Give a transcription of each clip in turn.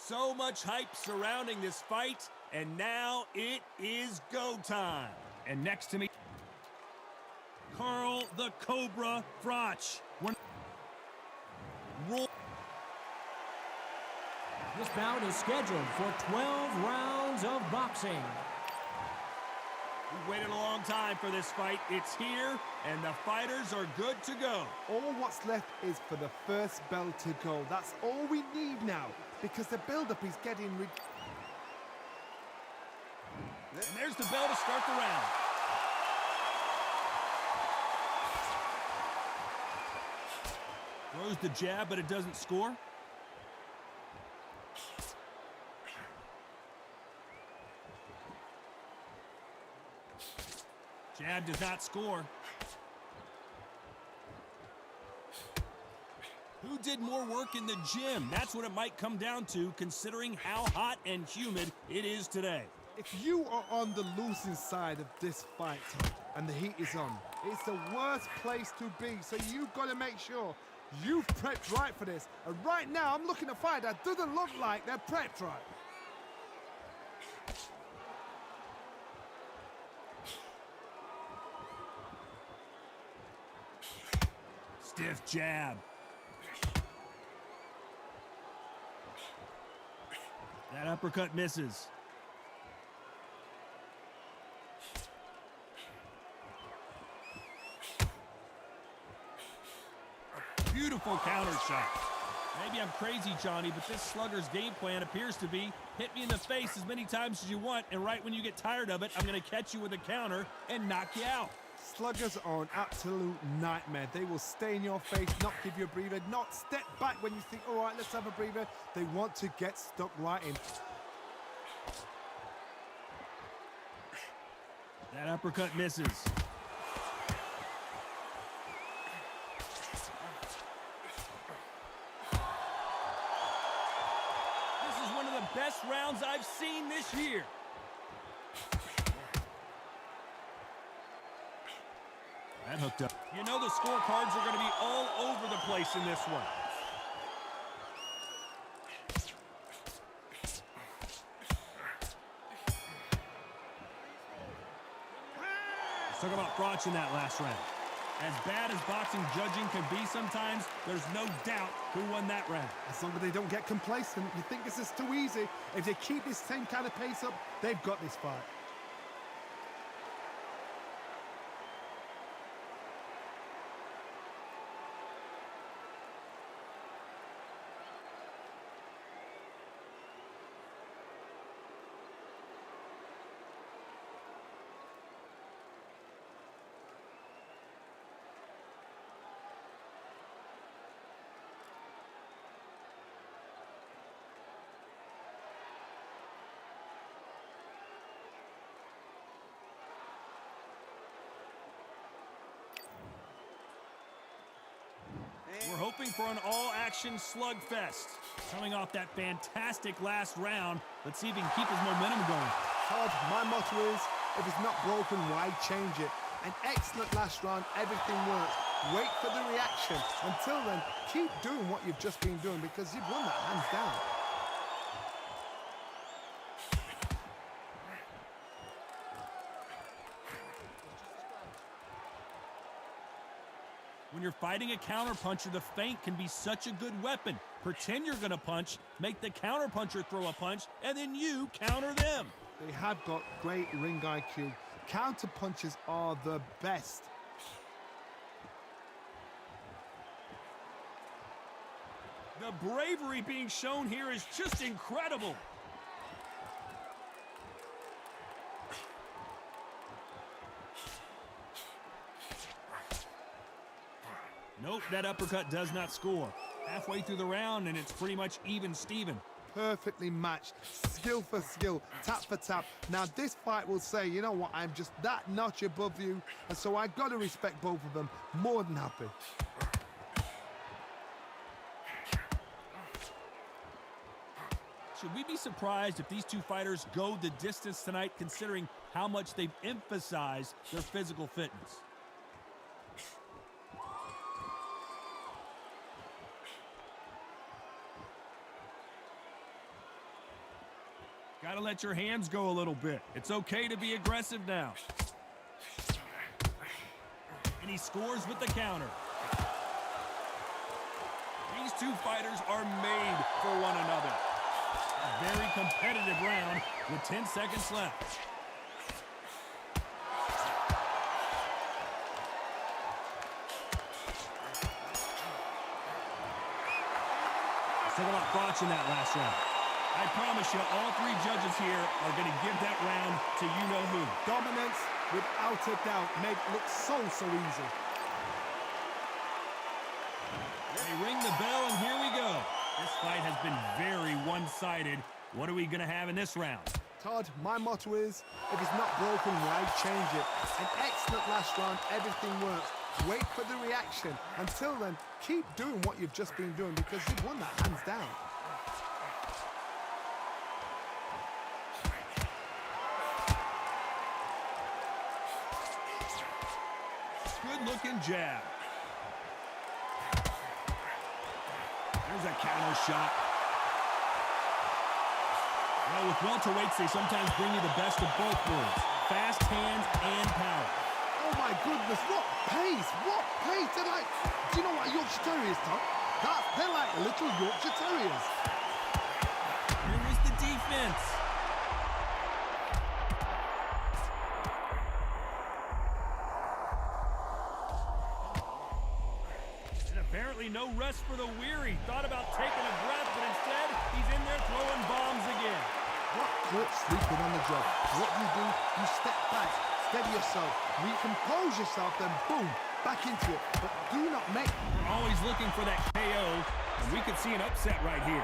So much hype surrounding this fight, and now it is go time. And next to me, Carl the Cobra Froch. This bout is scheduled for 12 rounds of boxing. We waited a long time for this fight. It's here, and the fighters are good to go. All what's left is for the first bell to go. That's all we need now, because the build-up is getting And there's the bell to start the round. Throws the jab, but it doesn't score. Jab does not score. Who did more work in the gym? That's what it might come down to, considering how hot and humid it is today. If you are on the losing side of this fight and the heat is on, it's the worst place to be. So you've got to make sure you've prepped right for this. And right now, I'm looking at a fight that doesn't look like they're prepped right. Stiff jab. That uppercut misses. Beautiful counter shot. Maybe I'm crazy, Johnny, but this slugger's game plan appears to be hit me in the face as many times as you want, and right when you get tired of it, I'm going to catch you with a counter and knock you out. Sluggers are an absolute nightmare. They will stay in your face, not give you a breather, not step back when you think, all right, let's have a breather. They want to get stuck right in. That uppercut misses. This is one of the best rounds I've seen this year. That hooked up. You know the scorecards are going to be all over the place in this one. Let's talk about Froch in that last round. As bad as boxing judging can be sometimes, there's no doubt who won that round. As long as they don't get complacent, you think this is too easy. If they keep this same kind of pace up, they've got this fight. We're hoping for an all-action slugfest. Coming off that fantastic last round, let's see if he can keep his momentum going. Todd, my motto is, if it's not broken, why change it? An excellent last round, everything works. Wait for the reaction. Until then, keep doing what you've just been doing because you've won that hands down. When you're fighting a counterpuncher, the feint can be such a good weapon. Pretend you're gonna punch, make the counterpuncher throw a punch, and then you counter them. They have got great ring IQ. Counter punches are the best. The bravery being shown here is just incredible. Nope, that uppercut does not score. Halfway through the round, and it's pretty much even Steven. Perfectly matched, skill for skill, tap for tap. Now this fight will say, you know what, I'm just that notch above you, and so I gotta respect both of them. More than happy. Should we be surprised if these two fighters go the distance tonight, considering how much they've emphasized their physical fitness? Gotta let your hands go a little bit. It's okay to be aggressive now. And he scores with the counter. These two fighters are made for one another. A very competitive round with 10 seconds left. Talk about Froch in that last round. I promise you, all three judges here are going to give that round to you-know-who. Dominance, without a doubt, made it look so easy. They ring the bell, and here we go. This fight has been very one-sided. What are we going to have in this round? Todd, my motto is, if it's not broken, why change it? An excellent last round, everything works. Wait for the reaction. Until then, keep doing what you've just been doing because you've won that hands down. Good-looking jab. There's a counter shot. Well, with welterweights, they sometimes bring you the best of both worlds. Fast hands and power. Oh my goodness, what pace, what pace. They're like, do you know what a Yorkshire Terrier is, Tom? They're like little Yorkshire Terriers. Here is the defense. And apparently no rest for the weary. Thought about taking a breath, but instead, he's in there throwing bombs again. What caught sleeping on the job? What do? You step back, steady yourself, recompose yourself, then boom, back into it. But do not make... We're always looking for that KO, and we could see an upset right here.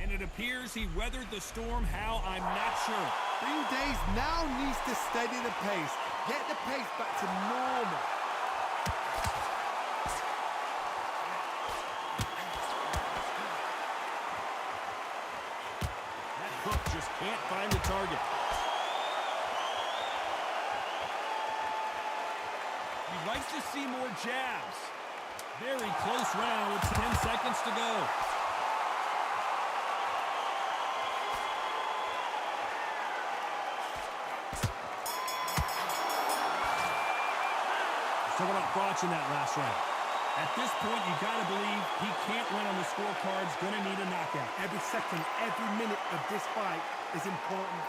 And it appears he weathered the storm. How, I'm not sure. Ring Days now needs to steady the pace. Get the pace back to normal. Just can't find the target. He likes to see more jabs. Very close round with 10 seconds to go. Let's talk about Froch in that last round. At this point, you gotta believe he can't win on the scorecards, gonna need a knockout. Every second, every minute of this fight is important.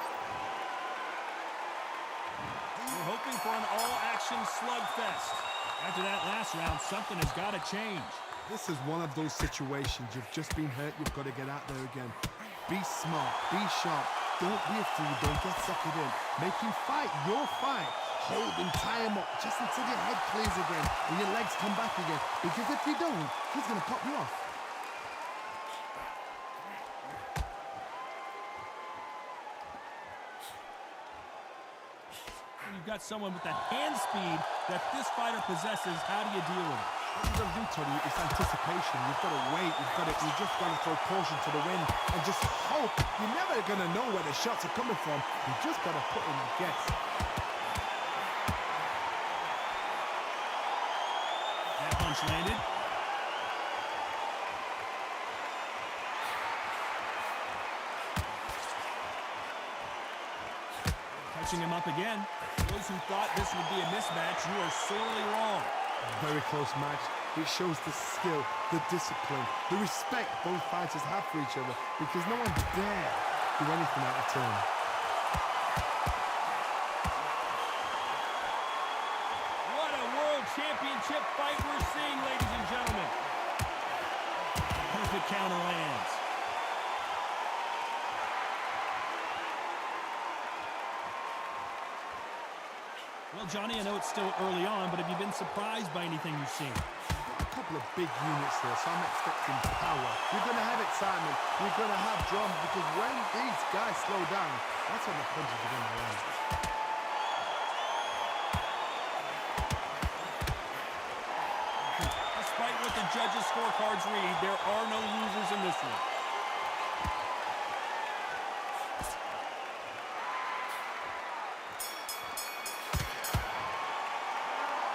We're hoping for an all-action slugfest. After that last round, something has gotta change. This is one of those situations. You've just been hurt, you've got to get out there again. Be smart, be sharp. Don't be a fool, don't get suckered in. Make him fight your fight. Hold him, tie him up, just until your head clears again and your legs come back again. Because if you don't, he's going to pop you off. You've got someone with the hand speed that this fighter possesses. How do you deal with it? What you've got to do, Tony, is anticipation. You've got to wait, you just got to throw caution to the wind and just hope. You're never going to know where the shots are coming from. You just got to put in a guess. Punch landed. Touching him up again. Those who thought this would be a mismatch, you are sorely wrong. Very close match. It shows the skill, the discipline, the respect both fighters have for each other because no one dare do anything out of turn. Championship fight we're seeing, ladies and gentlemen. Perfect counter lands. Well, Johnny, I know it's still early on, but have you been surprised by anything you've seen? A couple of big units here, so I'm expecting power. You're going to have excitement. You're going to have drama because when these guys slow down, that's when the punches are going to land. Despite what the judges' scorecards read, there are no losers in this one.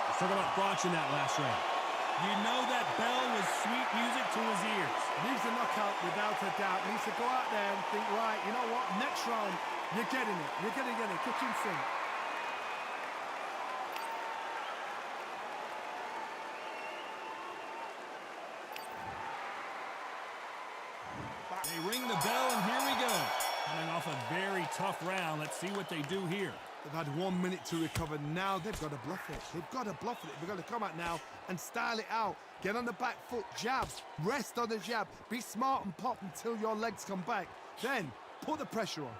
Let's talk about Froch in that last round. You know that bell was sweet music to his ears. Needs a knockout without a doubt. Needs to go out there and think, right, you know what? Next round, you're getting it. You're going to get it. Kitchen sink. They ring the bell, and here we go. Coming off a very tough round. Let's see what they do here. They've had 1 minute to recover. Now they've got to bluff it. They've got to bluff it. They've got to come out now and style it out. Get on the back foot, jab, rest on the jab. Be smart and pop until your legs come back. Then put the pressure on.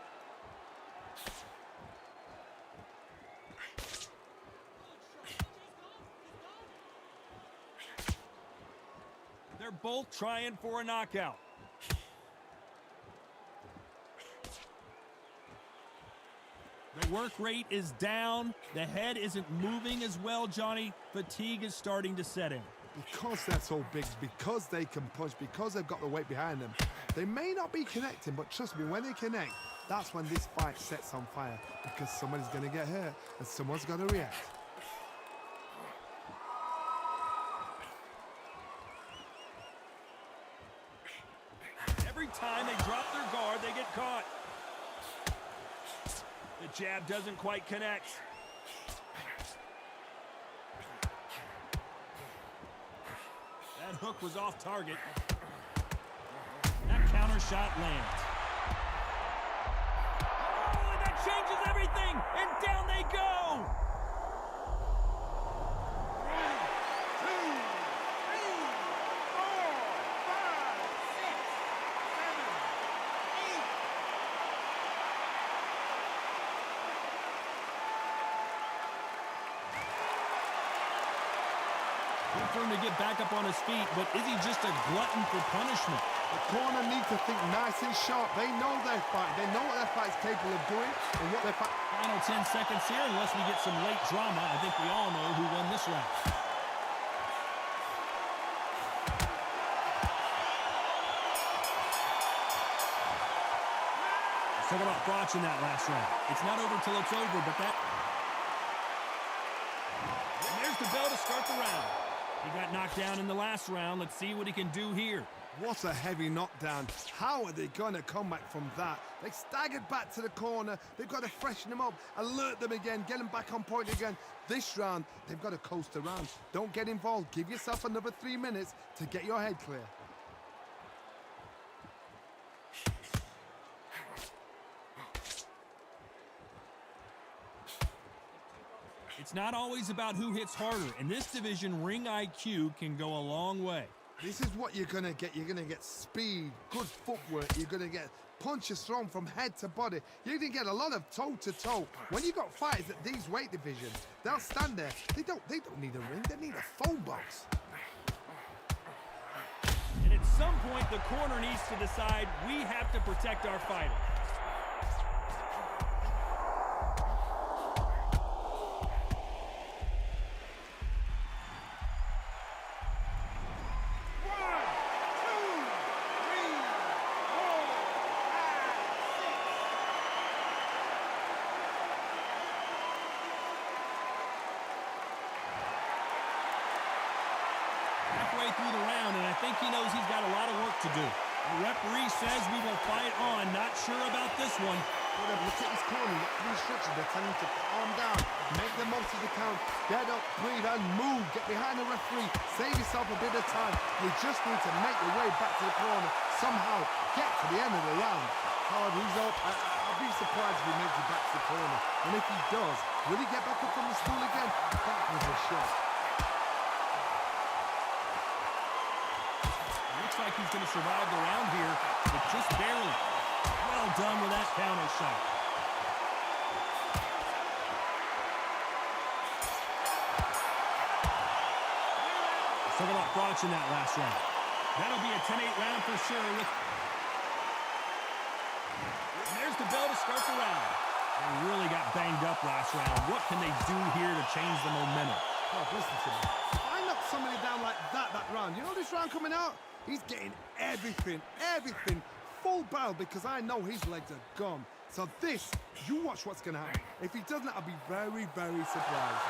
They're both trying for a knockout. The work rate is down. The head isn't moving as well, Johnny. Fatigue is starting to set in. Because they're so big, because they can punch, because they've got the weight behind them, they may not be connecting, but trust me, when they connect, that's when this fight sets on fire, because somebody's going to get hurt and someone's going to react. Every time they drop their guard, they get caught. The jab doesn't quite connect. That hook was off target. That counter shot lands. Oh, and that changes everything! And down they go! 1, 2, 3, 4, 5, 6, 7, 8. Good for him to get back up on his feet, but is he just a glutton for punishment? The corner need to think nice and sharp. They know their fight. They know what their fight's capable of doing and what their fight... Final 10 seconds here, unless we get some late drama. I think we all know who won this round. Let's talk about Froch in that last round. It's not over till it's over, but that... And there's the bell to start the round. He got knocked down in the last round. Let's see what he can do here. What a heavy knockdown. How are they going to come back from that? They staggered back to the corner. They've got to freshen them up, alert them again, get them back on point again. This round, they've got to coast around. Don't get involved. Give yourself another 3 minutes to get your head clear. It's not always about who hits harder. In this division, ring IQ can go a long way. This is what you're going to get. You're going to get speed, good footwork. You're going to get punches thrown from head to body. You're going to get a lot of toe-to-toe. When you got fighters at these weight divisions, they'll stand there. They don't need a ring. They need a phone box. And at some point, the corner needs to decide we have to protect our fighter. Through the round, and I think he knows he's got a lot of work to do. The referee says we will fight on. Not sure about this one. Look at his corner. These instructions, they're telling him to calm down, make the most of the count, get up, breathe, and move. Get behind the referee. Save yourself a bit of time. You just need to make your way back to the corner. Somehow get to the end of the round. Hard, he's up. I'll be surprised if he makes it back to the corner. And if he does, will he get back up from the stool again? That was a shot. Looks like he's going to survive the round here, but just barely. Well done with that counter shot. Let's talk about Froch in that last round. That'll be a 10-8 round for sure. And there's the bell to start the round. They really got banged up last round. What can they do here to change the momentum? Oh, listen to me. I knocked somebody down like that round. You know this round coming out? He's getting everything, full barrel, because I know his legs are gone. So this, you watch what's going to happen. If he doesn't, I'll be very, very surprised.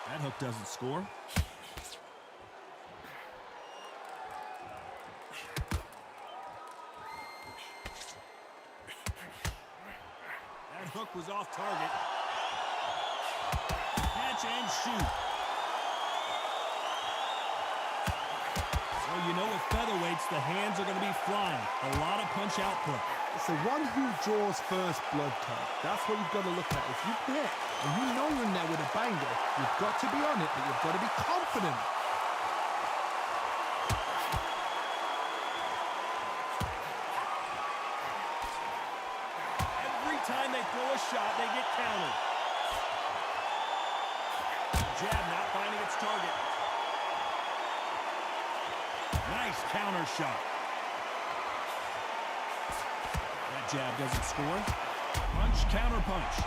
That hook doesn't score. That hook was off target. Catch and shoot. So you know with featherweights, the hands are going to be flying. A lot of punch output. It's the one who draws first blood, Tom. That's what you've got to look at. If you hit and you know you're in there with a banger, you've got to be on it, but you've got to be confident. Every time they throw a shot, they get countered. Jab not finding its target. Nice counter shot. That jab doesn't score. Punch, counter punch.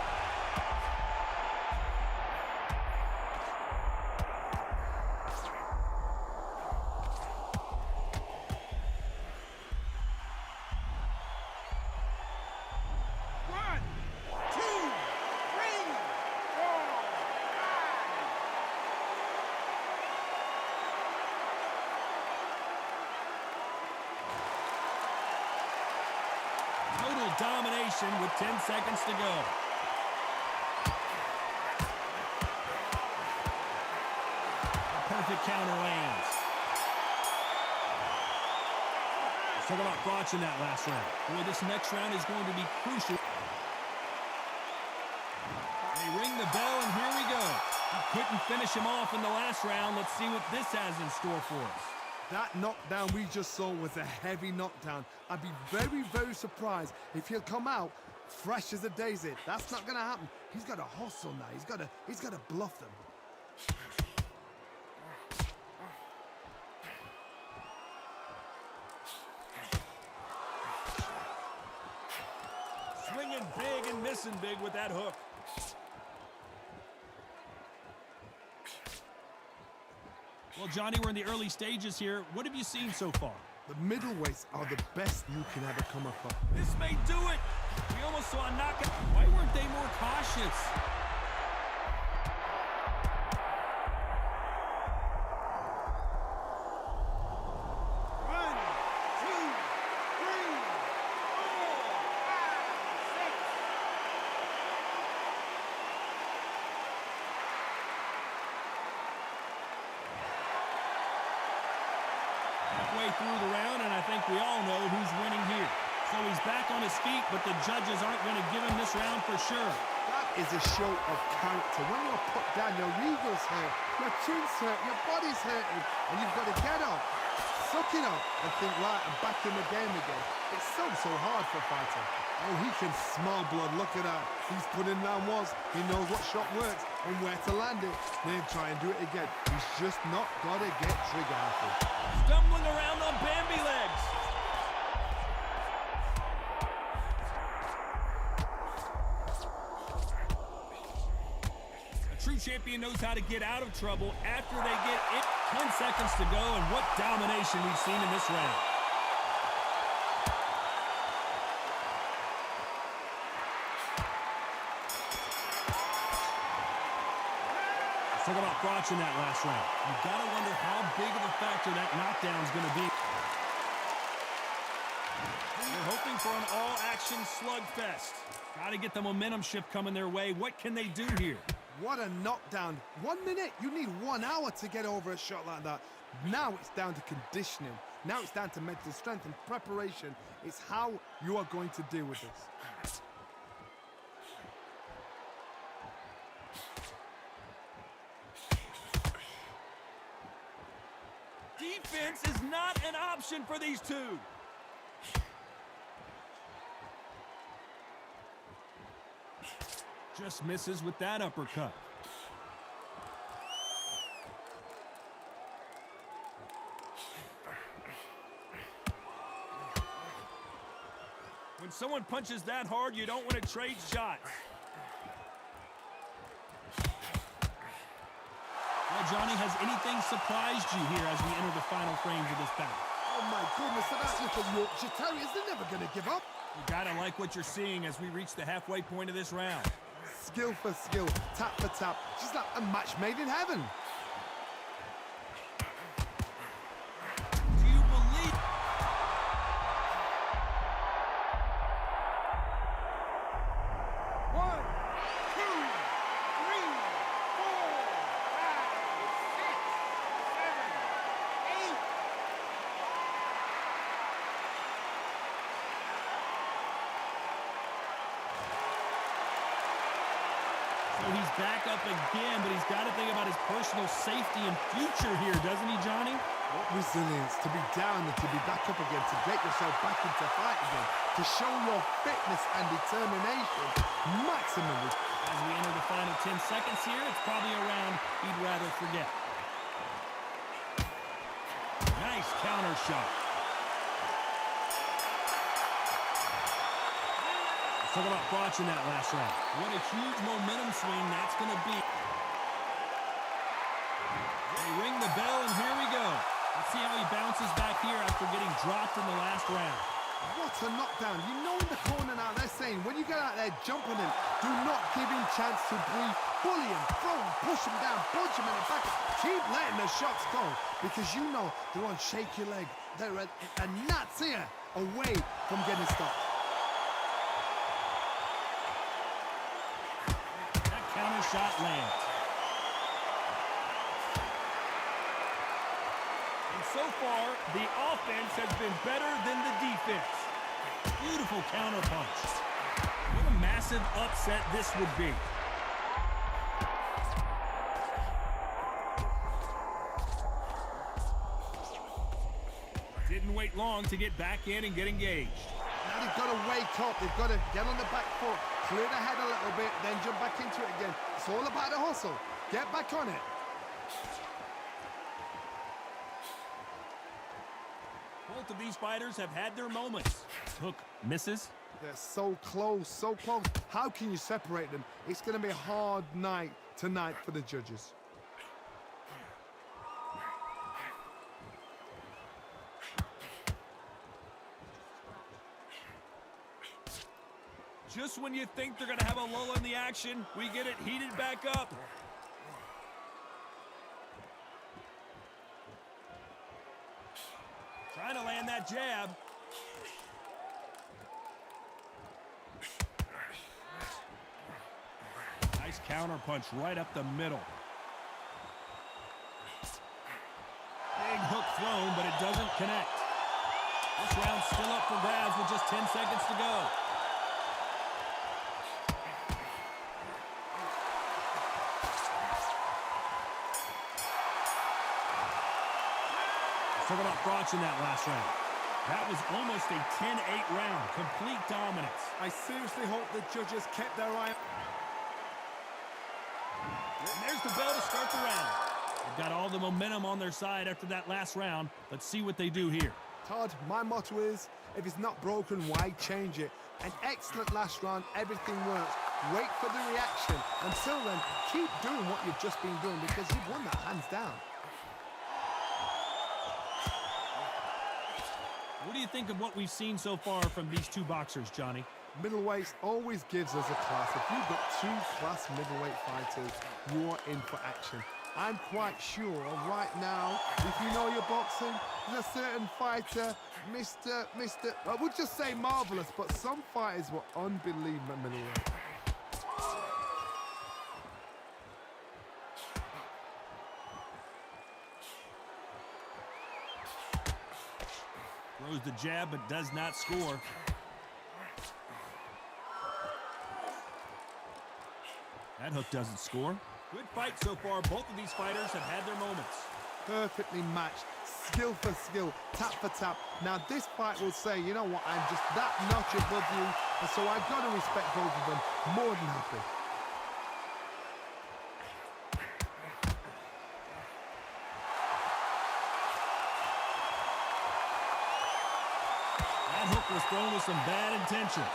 Total domination with 10 seconds to go. A perfect counter lands. Let's talk about Froch in that last round. Boy, this next round is going to be crucial. They ring the bell, and here we go. He couldn't finish him off in the last round. Let's see what this has in store for us. That knockdown we just saw was a heavy knockdown. I'd be very, very surprised if he'll come out fresh as a daisy. That's not going to happen. He's got to hustle now. He's got to bluff them. Swinging big and missing big with that hook. Well, Johnny, we're in the early stages here. What have you seen so far? The middleweights are the best you can ever come across. This may do it. We almost saw a knockout. Why weren't they more cautious? Halfway through the round, and I think we all know who's winning here. So he's back on his feet, but the judges aren't going to give him this round for sure. That is a show of character. When you're put down, your ego's hurt, your chin's hurt, your body's hurting, and you've got to get up, suck it up, and think, right, I'm back in the game again. It's so hard for a fighter. Oh, he can smell blood. Look at that. He's putting down walls. He knows what shot works and where to land it. Then try and do it again. He's just not got to get trigger happy. Stumbling around on Bambi legs. A true champion knows how to get out of trouble after they get it. 10 seconds to go, and what domination we've seen in this round. Let's talk about Froch in that last round. You've got to wonder how big of a factor that knockdown is going to be. They're hoping for an all-action slugfest. Got to get the momentum shift coming their way. What can they do here? What a knockdown. 1 minute, you need 1 hour to get over a shot like that. Now it's down to conditioning. Now it's down to mental strength and preparation. It's how you are going to deal with this. Defense is not an option for these two. Just misses with that uppercut. When someone punches that hard, you don't want to trade shots. Well, Johnny, has anything surprised you here as we enter the final frames of this bout? Oh my goodness, so that little Yorkshire Terriers, they're never going to give up. You gotta like what you're seeing as we reach the halfway point of this round. skill for skill, tap for tap. Just like a match made in heaven. Do you believe? One, two, three, four, five, six, seven, eight. So he's back up again, but he's got to think about his personal safety and future here, doesn't he, Johnny? What resilience to be down and to be back up again, to get yourself back into fight again, to show your fitness and determination maximally. As we enter the final 10 seconds here, it's probably a round he'd rather forget. Nice counter shot. Let's talk about Froch in that last round. What a huge momentum swing that's going to be. They ring the bell, and here we go. Let's see how he bounces back here after getting dropped in the last round. What a knockdown. You know in the corner now they're saying when you get out there jumping him, do not give him chance to breathe. Bully him, throw him, push him down, punch him in the back. Keep letting the shots go because you know they're on shaky leg. They're a gnat's ear away from getting stopped. That counter shot lands. So far, the offense has been better than the defense. Beautiful counter punch. What a massive upset this would be. Didn't wait long to get back in and get engaged. Now they've got to wake up. They've got to get on the back foot, clear the head a little bit, then jump back into it again. It's all about the hustle. Get back on it. Both of these fighters have had their moments. Hook misses. They're so close, so close. How can you separate them? It's going to be a hard night tonight for the judges. Just when you think they're going to have a lull in the action, we get it heated back up. Trying to land that jab. Nice counter punch right up the middle. Big hook thrown, but it doesn't connect. This round's still up for grabs with just 10 seconds to go. Talk about Froch in that last round. That was almost a 10-8 round. Complete dominance. I seriously hope the judges kept their eye. And there's the bell to start the round. They've got all the momentum on their side after that last round. Let's see what they do here. Todd, my motto is, if it's not broken, why change it? An excellent last round, everything works. Wait for the reaction. Until then, keep doing what you've just been doing because you've won that hands down. What do you think of what we've seen so far from these two boxers, Johnny? Middleweights always gives us a class. If you've got two class middleweight fighters, you're in for action. I'm quite sure right now, if you know your boxing, there's a certain fighter, I would just say marvelous, but some fighters were unbelievable middleweight. Throws the jab, but does not score. That hook doesn't score. Good fight so far. Both of these fighters have had their moments. Perfectly matched, skill for skill, tap for tap. Now this fight will say, you know what, I'm just that notch above you, and so I've got to respect both of them more than happy. That hook was thrown with some bad intentions.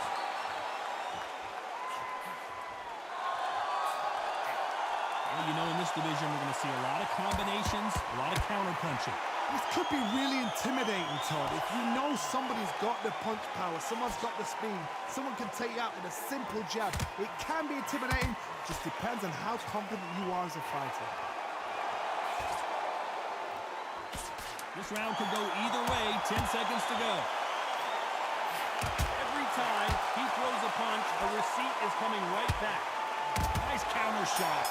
Well, you know, in this division, we're going to see a lot of combinations, a lot of counter punching. This could be really intimidating, Todd. If you know somebody's got the punch power, someone's got the speed, someone can take you out with a simple jab, it can be intimidating. Just depends on how confident you are as a fighter. This round could go either way. 10 seconds to go. Every time he throws a punch, a receipt is coming right back. Nice counter shot.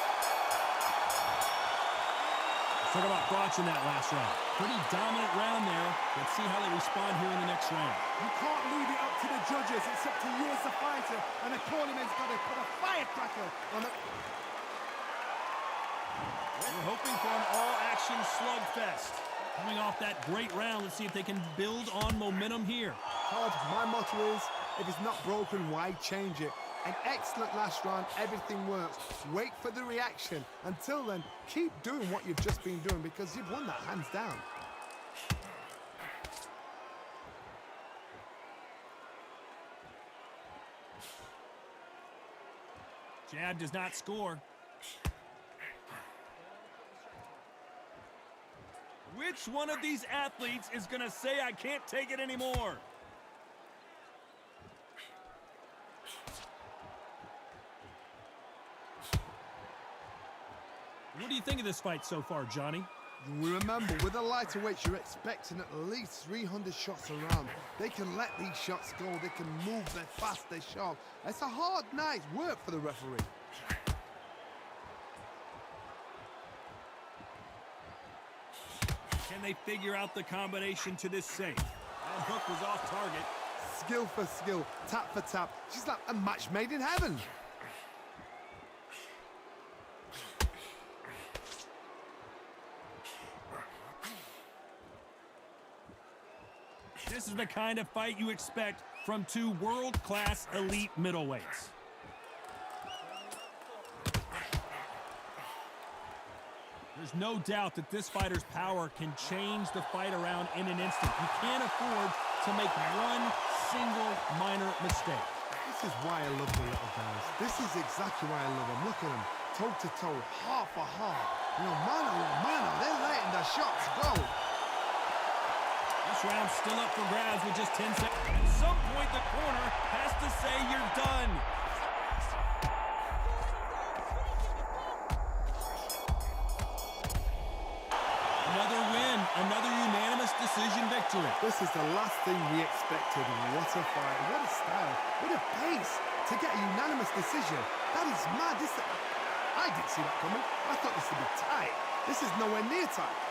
Let's talk about Froch in that last round. Pretty dominant round there. Let's see how they respond here in the next round. You can't leave it up to the judges. It's up to you as a fighter, and the cornerman's got to put a firecracker on it. We're hoping for an all-action slugfest. Coming off that great round, let's see if they can build on momentum here. Todd, my motto is, if it's not broken, why change it? An excellent last round, everything works. Wait for the reaction. Until then, keep doing what you've just been doing because you've won that hands down. Jab does not score. Which one of these athletes is going to say, I can't take it anymore? What do you think of this fight so far, Johnny? Remember, with the lighter weights, you're expecting at least 300 shots around. They can let these shots go. They can move. They're fast. They're sharp. It's a hard night's work for the referee. Can they figure out the combination to this safe? That hook was off target. Skill for skill, tap for tap. She's like a match made in heaven. This is the kind of fight you expect from two world-class elite middleweights. There's no doubt that this fighter's power can change the fight around in an instant. You can't afford to make one single minor mistake. This is why I love the little guys. This is exactly why I love them. Look at them, toe to toe, heart for heart. You know, mano a mano, they're letting the shots go. This round's still up for grabs with just 10 seconds. At some point, the corner has to say you're done. Another win, another unanimous decision victory. This is the last thing we expected. What a fight, what a style, what a pace to get a unanimous decision. That is mad. I didn't see that coming. I thought this would be tight. This is nowhere near tight.